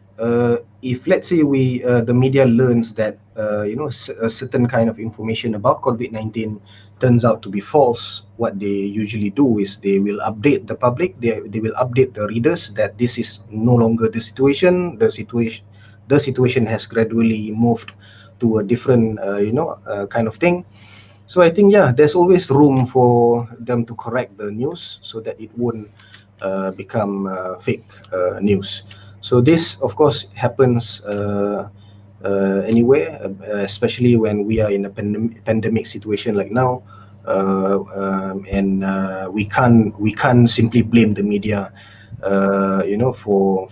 let's say the media learns that a certain kind of information about COVID-19 turns out to be false, what they usually do is they will update the public, they will update the readers that this is no longer the situation. The situation has gradually moved to a different kind of thing. So I think, yeah, there's always room for them to correct the news so that it won't become fake news. So this, of course, happens anywhere, especially when we are in a pandemic situation like now. And we can't simply blame the media, for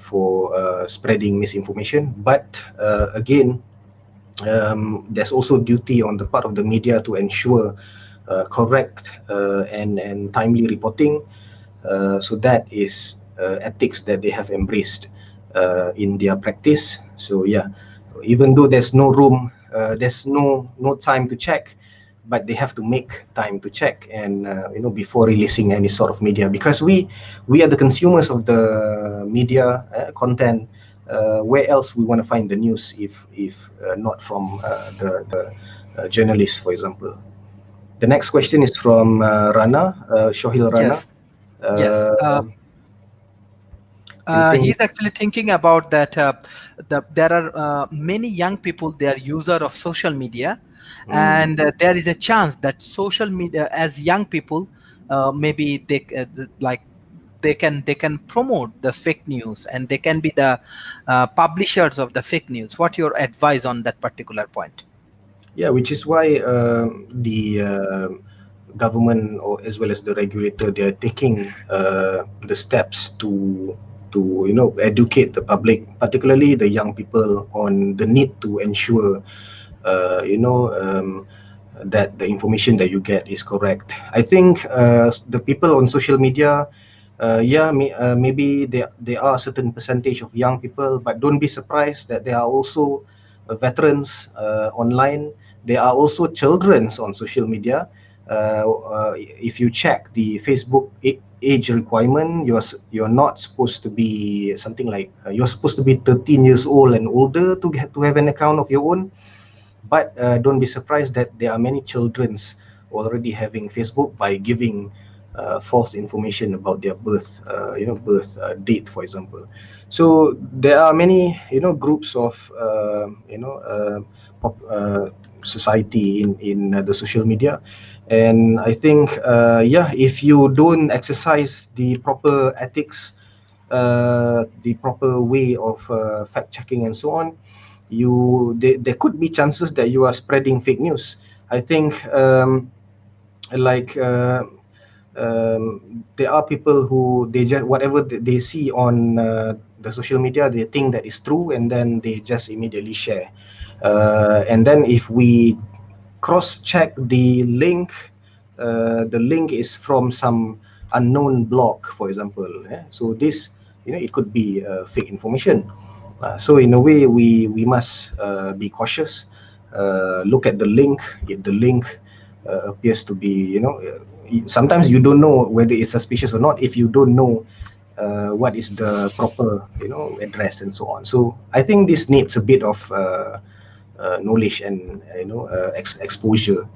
spreading misinformation. But again, there's also duty on the part of the media to ensure correct and timely reporting. So that is ethics that they have embraced in their practice. So yeah, even though there's no time to check, but they have to make time to check, and before releasing any sort of media, because we are the consumers of the media content. Where else we want to find the news if not from the journalists, for example. The next question is from Rana, Shohil Rana. yes, yes. Uh, Anything? He's actually thinking about that there are many young people, they are user of social media, Mm. and there is a chance that social media as young people, maybe like they can promote the fake news, and they can be the publishers of the fake news. What your advice on that particular point? Yeah, which is why the government, or as well as the regulator, they are taking the steps to educate the public, particularly the young people, on the need to ensure uh, you know um, that the information that you get is correct. I think the people on social media, yeah, maybe there are a certain percentage of young people, but don't be surprised that there are also veterans online. There are also childrens on social media. If you check the Facebook age requirement, you're not supposed to be something like you're supposed to be 13 years old and older to have an account of your own. But don't be surprised that there are many childrens already having Facebook by giving false information about their birth date, for example. So there are many, groups of, society in the social media, and I think, yeah, if you don't exercise the proper ethics, the proper way of fact checking and so on, there could be chances that you are spreading fake news. I think, like there are people who they just whatever they see on the social media, they think that is true, and then they just immediately share. And then if we cross check the link is from some unknown blog, for example. So this, it could be fake information. So in a way, we must be cautious. Look at the link. If the link appears to be, sometimes you don't know whether it's suspicious or not if you don't know what is the proper, address and so on. So I think this needs a bit of knowledge and, exposure.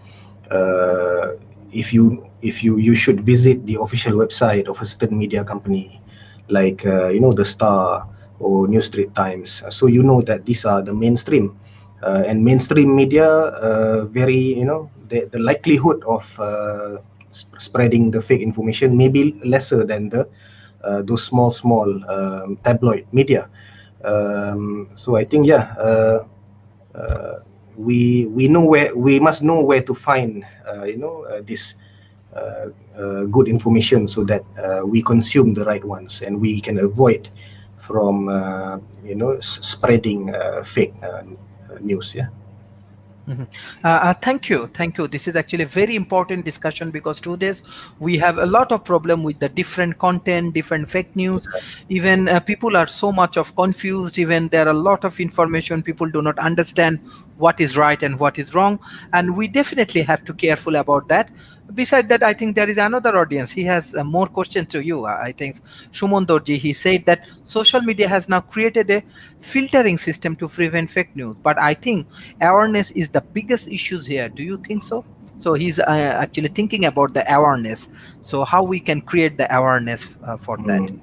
uh, if you should visit the official website of a certain media company, like, the Star or New Street Times, so you know that these are the mainstream, and mainstream media, very, the likelihood of spreading the fake information may be lesser than the those small tabloid media. So I think, yeah, we know where we must know where to find, this good information, so that we consume the right ones and we can avoid from, spreading fake news. Yeah. Mhm. Thank you, thank you. This is actually a very important discussion because today's we have a lot of problem with the different content, different fake news. Even people are so much of confused. Even there are a lot of information people do not understand what is right and what is wrong, and we definitely have to careful about that. Beside that, I think there is another audience. He has more question to you. I think Shumon Dorji, he said that social media has now created a filtering system to prevent fake news, but I think awareness is the biggest issues here. Do you think so? So he's actually thinking about the awareness, so how we can create the awareness for that. Mm.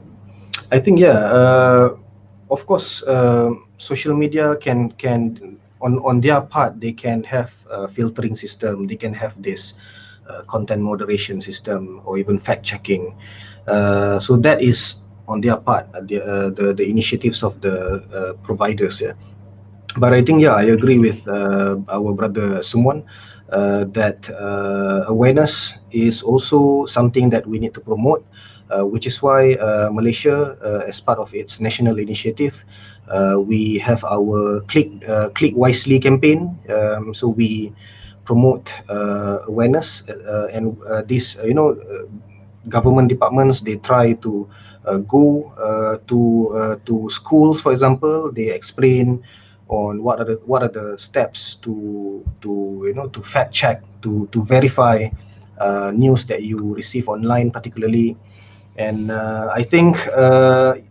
I think, yeah. Of course, social media can on their part, they can have a filtering system. They can have this content moderation system, or even fact checking. So that is on their part, the initiatives of the providers. Yeah. But I think, yeah, I agree with our brother Sumon, that awareness is also something that we need to promote, which is why Malaysia, as part of its national initiative, we have our Click Wisely campaign. So we promote awareness, and these, government departments, they try to go to schools, for example. They explain on what are the steps to fact check, to verify news that you receive online, particularly. And I think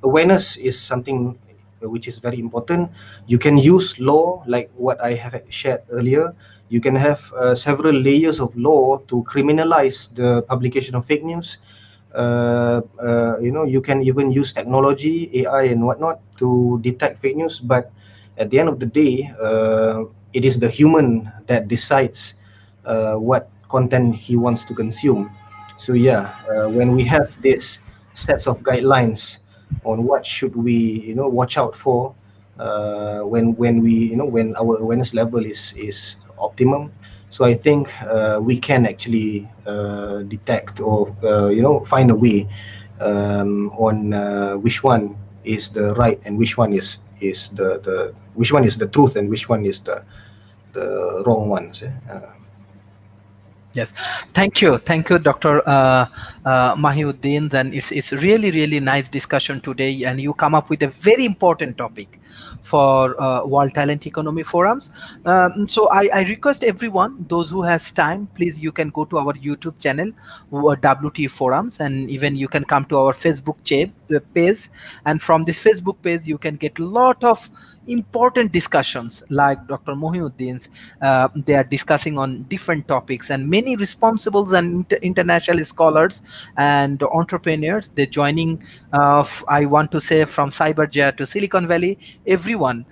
awareness is something which is very important. You can use law, like what I have shared earlier. You can have several layers of law to criminalize the publication of fake news. You can even use technology, AI and whatnot, to detect fake news. But at the end of the day, it is the human that decides what content he wants to consume. So yeah, when we have this sets of guidelines on what should we, watch out for, when we, when our awareness level is optimum. So I think we can actually detect, or find a way on which one is the right, and which one is the which one is the truth, and which one is the wrong ones. Yes, thank you, Dr. Maahyuddin. And it's really really nice discussion today, and you come up with a very important topic for World Talent Economy Forums. So I request everyone, those who has time, please you can go to our YouTube channel, WT Forums, and even you can come to our Facebook page, and from this Facebook page you can get lot of important discussions like Dr. Mohiuddin's. They are discussing on different topics, and many responsibles and international scholars and entrepreneurs, they're joining. I want to say from Cyberjaya to Silicon Valley, everyone,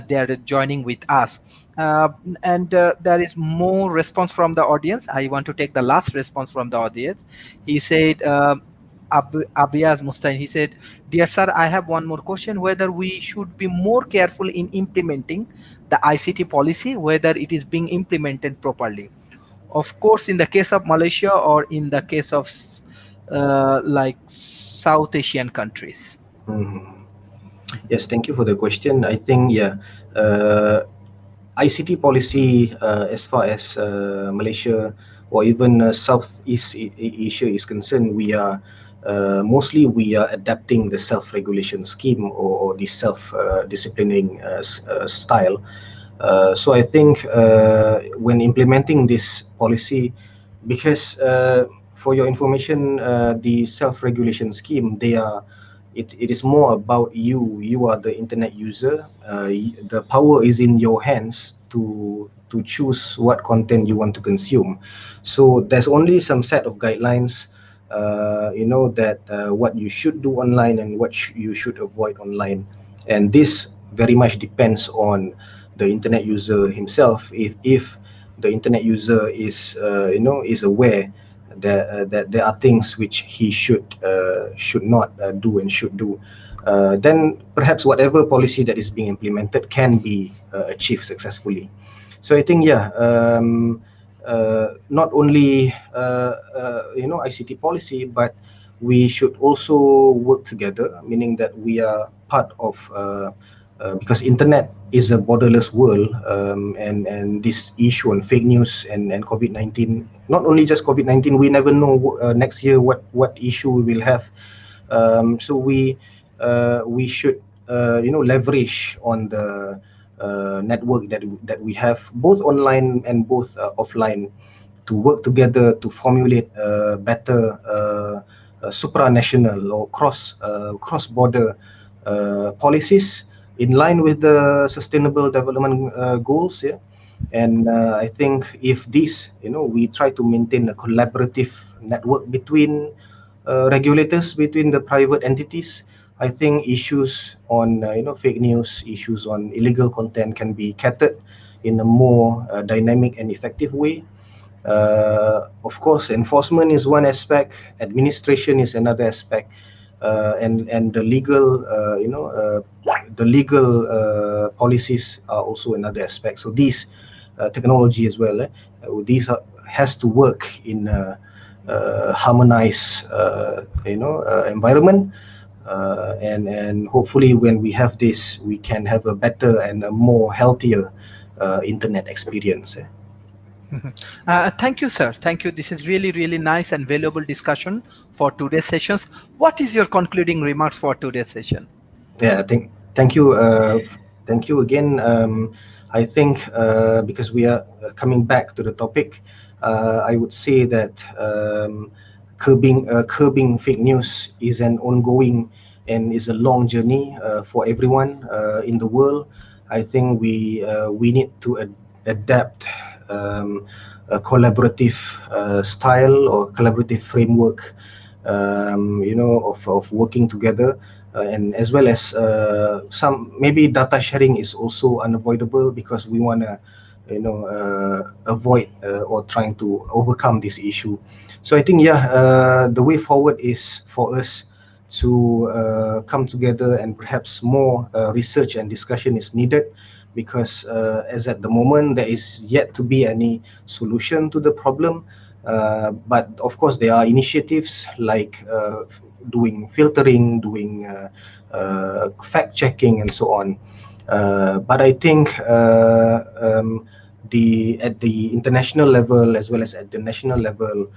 they are joining with us. Uh, and there is more response from the audience. I want to take the last response from the audience. He said, Abiyaz Mustain, he said, "Dear sir, I have one more question, whether we should be more careful in implementing the ICT policy, whether it is being implemented properly. Of course, in the case of Malaysia or in the case of like South Asian countries." Mhm. Yes, thank you for the question. I think, yeah, uh, ICT policy as far as Malaysia or even Southeast Asia is concerned, we are mostly we are adapting the self-regulation scheme, or the self-disciplining style. So I think when implementing this policy, because for your information, the self-regulation scheme, it is more about you. You are the internet user. The power is in your hands to choose what content you want to consume. So there's only some set of guidelines, that what you should do online and what you should avoid online, and this very much depends on the internet user himself. If the internet user is aware that there are things which he should not do and should do, then perhaps whatever policy that is being implemented can be achieved successfully. So I think, yeah, not only ICT policy, but we should also work together, meaning that we are part of because internet is a borderless world, and this issue on fake news and COVID-19, not only just COVID-19, we never know next year what issue we will have. So we should leverage on the network that we have, both online and both offline, to work together to formulate better supranational or cross border policies in line with the sustainable development goals. Yeah. And I think if this, we try to maintain a collaborative network between regulators, between the private entities, I think issues on fake news, issues on illegal content can be catered in a more dynamic and effective way. Of course, enforcement is one aspect, administration is another aspect, and the legal policies are also another aspect. So these technology as well, these has to work in a harmonized environment, and hopefully when we have this, we can have a better and a more healthier internet experience. Thank you, sir. Thank you. This is really, really nice and valuable discussion for today's sessions. What is your concluding remarks for today's session? Yeah, thank you, thank you again. I think because we are coming back to the topic, I would say that curbing fake news is an ongoing and is a long journey for everyone in the world. I think we need to adapt a collaborative style or collaborative framework, of working together, and as well as some maybe data sharing is also unavoidable, because we want to avoid or trying to overcome this issue. So I think, yeah, the way forward is for us to come together, and perhaps more research and discussion is needed, because as at the moment there is yet to be any solution to the problem. But of course, there are initiatives like doing filtering, doing fact checking, and so on. But I think the at the international level as well as at the national level,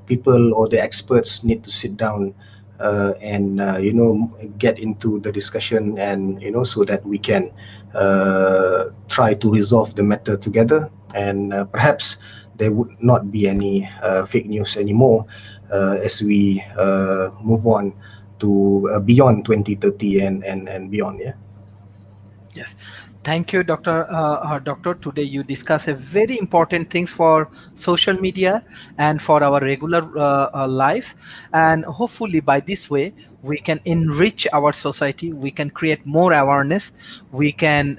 people or the experts need to sit down and get into the discussion, and so that we can try to resolve the matter together, and perhaps there would not be any fake news anymore as we move on to beyond 2030 and beyond. Yeah. Yes, thank you, Doctor. Today you discuss a very important things for social media and for our regular life, and hopefully by this way we can enrich our society. We can create more awareness. We can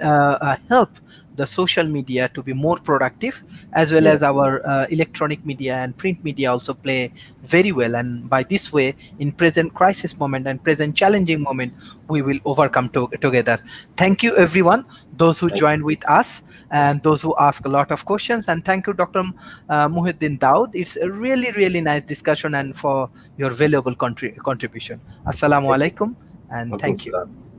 help the social media to be more productive, as well as Yes, our electronic media and print media also play very well. And by this way, in present crisis moment and present challenging moment, we will overcome together. Thank you, everyone, those who thank joined with us and those who ask a lot of questions. And thank you, Dr. Muhyiddin Daud. It's a really, really nice discussion and for your valuable contribution. Assalamu thank you. alaikum and thank you. Waalaikumsalam.